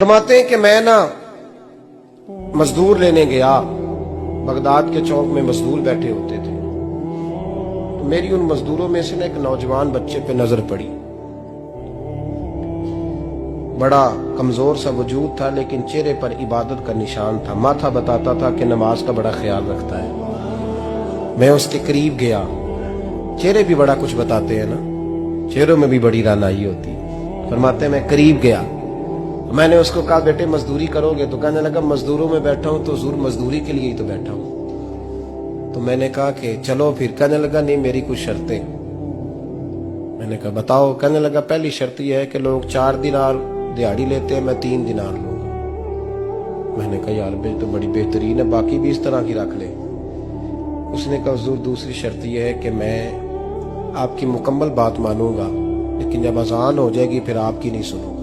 فرماتے ہیں کہ میں مزدور لینے گیا، بغداد کے چوک میں مزدور بیٹھے ہوتے تھے، تو میری ان مزدوروں میں سے ایک نوجوان بچے پہ نظر پڑی۔ بڑا کمزور سا وجود تھا، لیکن چہرے پر عبادت کا نشان تھا۔ ماتھا بتاتا تھا کہ نماز کا بڑا خیال رکھتا ہے۔ میں اس کے قریب گیا۔ چہرے بھی بڑا کچھ بتاتے ہیں نا، چہروں میں بھی بڑی رانائی ہوتی ہے۔ فرماتے ہیں میں قریب گیا، میں نے اس کو کہا بیٹے مزدوری کرو گے؟ تو کہنے لگا مزدوروں میں بیٹھا ہوں تو حضور مزدوری کے لیے ہی تو بیٹھا ہوں۔ تو میں نے کہا کہ چلو پھر۔ کہنے لگا نہیں میری کچھ شرطیں۔ میں نے کہا بتاؤ؟ کہنے لگا پہلی شرط یہ ہے کہ لوگ 4 دینار دیہاڑی لیتے ہیں، میں 3 دینار لوں گا۔ میں نے کہا یار بھائی تو بڑی بہترین ہے، باقی بھی اس طرح کی رکھ لے۔ اس نے کہا حضور دوسری شرط یہ ہے کہ میں آپ کی مکمل بات مانوں گا، لیکن جب اذان ہو جائے گی پھر آپ کی نہیں سنوں گا۔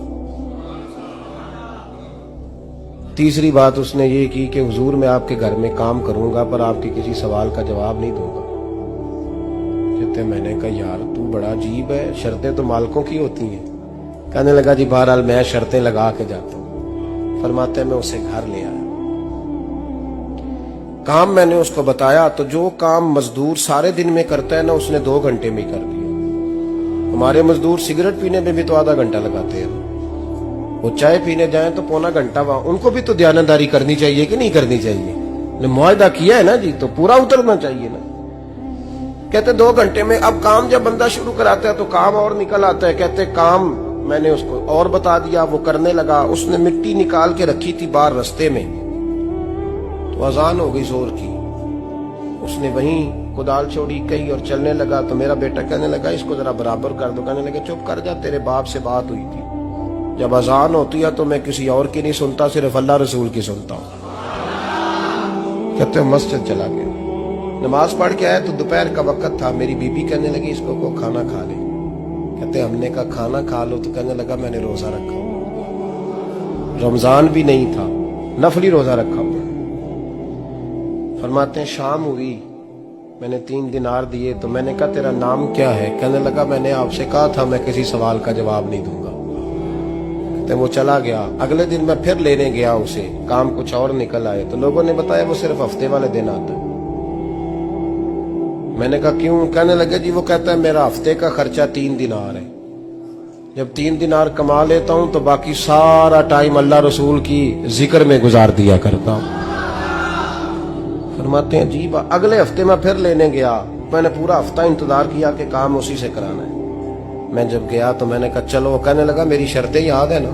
تیسری بات اس نے یہ کی کہ حضور میں آپ کے گھر میں کام کروں گا پر آپ کے کسی سوال کا جواب نہیں دوں گا۔ کہتے میں نے کہا یار تو بڑا عجیب ہے، شرطیں تو مالکوں کی ہوتی ہیں۔ کہنے لگا جی بہرحال میں شرطیں لگا کے جاتا ہوں۔ فرماتے ہیں میں اسے گھر لے آیا، کام میں نے اس کو بتایا تو جو کام مزدور سارے دن میں کرتا ہے نا اس نے 2 گھنٹے میں کر دیا۔ ہمارے مزدور سگریٹ پینے میں بھی تو آدھا گھنٹہ لگاتے ہیں، وہ چائے پینے جائیں تو پونا گھنٹہ وہاں۔ ان کو بھی تو دیانتداری کرنی چاہیے کہ نہیں کرنی چاہیے؟ معاہدہ کیا ہے نا جی، تو پورا اترنا چاہیے نا۔ کہتے 2 گھنٹے میں۔ اب کام جب بندہ شروع کراتا ہے تو کام اور نکل آتا ہے۔ کہتے کام میں نے اس کو اور بتا دیا، وہ کرنے لگا۔ اس نے مٹی نکال کے رکھی تھی باہر رستے میں، تو اذان ہو گئی زور کی۔ اس نے وہیں کدال چھوڑی کہیں اور چلنے لگا۔ تو میرا بیٹا کہنے لگا اس کو ذرا برابر کر دو۔ کہنے لگا چپ کر جا، تیرے باپ سے بات ہوئی تھی، جب اذان ہوتی ہے تو میں کسی اور کی نہیں سنتا، صرف اللہ رسول کی سنتا ہوں۔ کہتے مسجد چلا گیا، نماز پڑھ کے آیا تو دوپہر کا وقت تھا۔ میری بی بی کہنے لگی اس کو کھانا کھا لے۔ کہتے ہم نے کہا کھانا کھا لو، تو کہنے لگا میں نے روزہ رکھا ہوا، رمضان بھی نہیں تھا، نفلی روزہ رکھا ہوا۔ فرماتے ہیں شام ہوئی، میں نے 3 دینار دیے تو میں نے کہا تیرا نام کیا ہے؟ کہنے لگا میں نے آپ سے کہا تھا میں کسی سوال کا جواب نہیں دوں گا۔ وہ چلا گیا۔ اگلے دن میں پھر لینے گیا اسے، کام کچھ اور نکل آئے تو لوگوں نے بتایا وہ صرف ہفتے والے دن آتا ہے۔ میں نے کہا کیوں؟ کہنے لگے جی وہ کہتا ہے میرا ہفتے کا خرچہ 3 دینار ہے، جب 3 دینار کما لیتا ہوں تو باقی سارا ٹائم اللہ رسول کی ذکر میں گزار دیا کرتا ہوں۔ فرماتے ہیں عجیب۔ اگلے ہفتے میں پھر لینے گیا، میں نے پورا ہفتہ انتظار کیا کہ کام اسی سے کرانا ہے۔ میں جب گیا تو میں نے کہا چلو، کہنے لگا میری شرطیں یاد ہے نا؟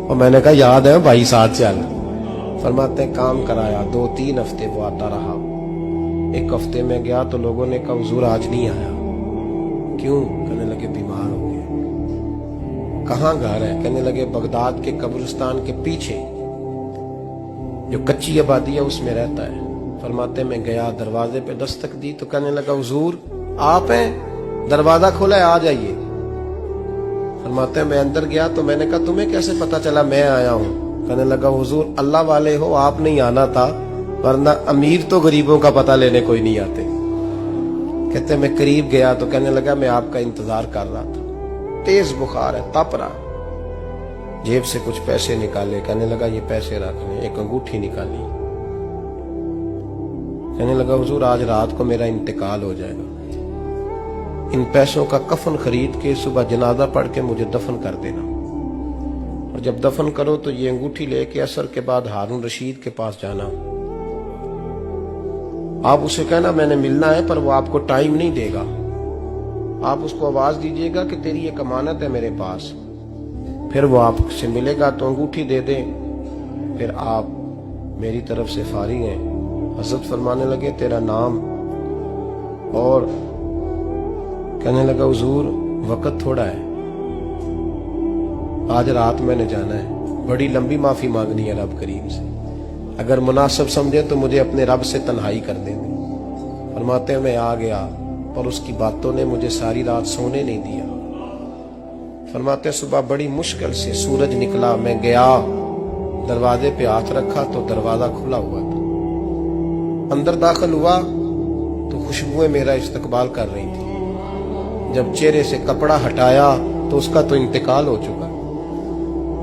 اور میں نے کہا یاد ہے بھائی ساتھ چل۔ فرماتے ہیں کام کرایا، 2-3 ہفتے وہ آتا رہا۔ ایک ہفتے میں گیا تو لوگوں نے کہا حضور آج نہیں آیا، کیوں؟ کہنے لگے بیمار ہو گئے۔ کہاں گھر ہے؟ کہنے لگے بغداد کے قبرستان کے پیچھے جو کچی آبادی ہے اس میں رہتا ہے۔ فرماتے میں گیا، دروازے پہ دستک دی تو کہنے لگا حضور آپ ہیں؟ دروازہ کھولا ہے، آ جائیے۔ فرماتے ہیں میں اندر گیا تو میں نے کہا تمہیں کیسے پتا چلا میں آیا ہوں؟ کہنے لگا حضور اللہ والے ہو، آپ نہیں آنا تھا، ورنہ امیر تو غریبوں کا پتہ لینے کوئی نہیں آتے۔ کہتے میں قریب گیا تو کہنے لگا میں آپ کا انتظار کر رہا تھا، تیز بخار ہے، تپ رہا۔ جیب سے کچھ پیسے نکالے، کہنے لگا یہ پیسے رکھ لیں۔ ایک انگوٹھی نکالی، کہنے لگا حضور آج رات کو میرا انتقال ہو جائے گا، ان پیسوں کا کفن خرید کے صبح جنازہ پڑھ کے مجھے دفن کر دینا، اور جب دفن کرو تو یہ انگوٹھی لے کے عصر کے بعد ہارون رشید کے پاس جانا، آپ اسے کہنا میں نے ملنا ہے پر وہ آپ کو ٹائم نہیں دے گا، آپ اس کو آواز دیجئے گا کہ تیری ایک امانت ہے میرے پاس، پھر وہ آپ سے ملے گا تو انگوٹھی دے دیں، پھر آپ میری طرف سے فارغ ہیں۔ حضرت فرمانے لگے تیرا نام؟ اور کہنے لگا حضور وقت تھوڑا ہے، آج رات میں نے جانا ہے، بڑی لمبی معافی مانگنی ہے رب کریم سے، اگر مناسب سمجھے تو مجھے اپنے رب سے تنہائی کر دیں۔ فرماتے ہیں میں آ گیا پر اس کی باتوں نے مجھے ساری رات سونے نہیں دیا۔ فرماتے ہیں صبح بڑی مشکل سے سورج نکلا، میں گیا دروازے پہ ہاتھ رکھا تو دروازہ کھلا ہوا تھا، اندر داخل ہوا تو خوشبوئیں میرا استقبال کر رہی تھی۔ جب چہرے سے کپڑا ہٹایا تو اس کا تو انتقال ہو چکا۔